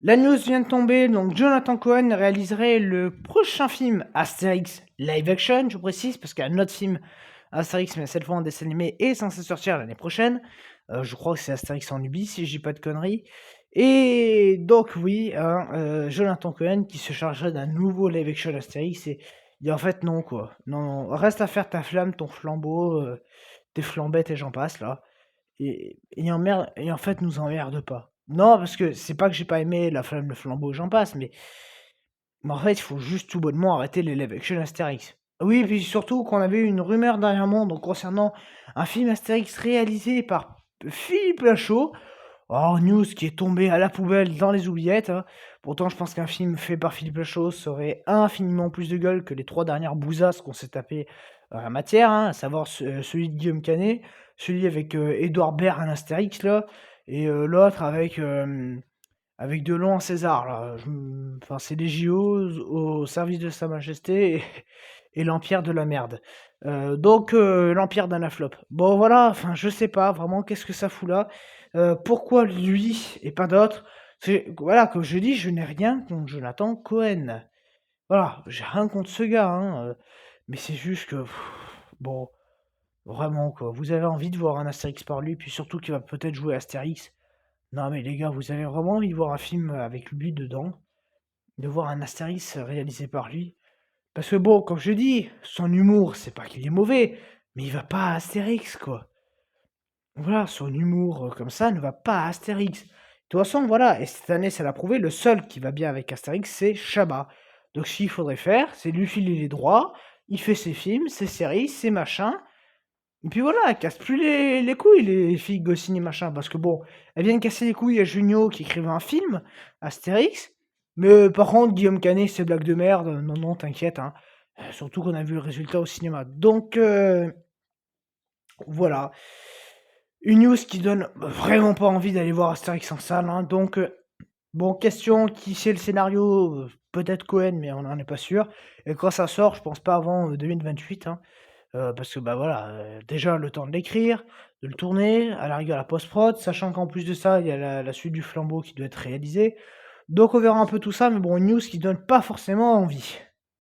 La news vient de tomber, donc Jonathan Cohen réaliserait le prochain film Astérix live action, je précise, parce qu'il y a un autre film Astérix, mais cette fois en dessin animé, est censé sortir l'année prochaine. Je crois que c'est Astérix en Nubie, si je dis pas de conneries. Et donc oui, Jonathan Cohen qui se chargerait d'un nouveau live action Astérix, et en fait non quoi. Non, reste à faire ta flamme, ton flambeau, tes flambettes et j'en passe là. Et en fait, nous emmerde pas. Non, parce que c'est pas que j'ai pas aimé La Flamme, le Flambeau, j'en passe, mais en fait, il faut juste tout bonnement arrêter les live action Astérix. Oui, puis surtout qu'on avait eu une rumeur dernièrement donc concernant un film Astérix réalisé par Philippe Lachaud. Oh, news qui est tombée à la poubelle dans les oubliettes, hein. Pourtant, je pense qu'un film fait par Philippe Lachaud serait infiniment plus de gueule que les 3 dernières bousasses qu'on s'est tapées en la matière, hein, à savoir celui de Guillaume Canet, celui avec, Édouard Baird, un Astérix là, et l'autre avec Delon en César là. Enfin, c'est les JO au service de Sa Majesté et l'empire de la merde. Donc l'empire d'un flop. Bon voilà, enfin je sais pas vraiment qu'est-ce que ça fout là. Pourquoi lui et pas d'autres? C'est voilà, comme je dis, je n'ai rien contre Jonathan Cohen. Voilà, j'ai rien contre ce gars, hein, mais c'est juste que bon, vraiment quoi. Vous avez envie de voir un Astérix par lui, puis surtout qu'il va peut-être jouer Astérix. Non mais les gars, vous avez vraiment envie de voir un film avec lui dedans? De voir un Astérix réalisé par lui? Parce que bon, comme je dis, son humour, c'est pas qu'il est mauvais, mais il va pas à Astérix, quoi. Voilà, son humour comme ça ne va pas à Astérix. De toute façon, voilà, et cette année, ça l'a prouvé, le seul qui va bien avec Astérix, c'est Chabat. Donc ce qu'il faudrait faire, c'est lui filer les droits, il fait ses films, ses séries, ses machins, et puis voilà, casse plus les couilles, les filles Goscinny machin, parce que bon, elles viennent casser les couilles à Junio qui écrivait un film, Astérix, mais par contre, Guillaume Canet, c'est blague de merde, non, non, t'inquiète, hein. Surtout qu'on a vu le résultat au cinéma. Donc, voilà. Une news qui donne vraiment pas envie d'aller voir Astérix en salle, hein. Donc, bon, question, qui c'est le scénario? Peut-être Cohen, mais on n'en est pas sûr. Et quand ça sort, je pense pas avant 2028, hein. Parce que bah voilà, déjà le temps de l'écrire, de le tourner, à la rigueur la post-prod, sachant qu'en plus de ça, il y a la suite du flambeau qui doit être réalisée. Donc on verra un peu tout ça, mais bon, une news qui donne pas forcément envie.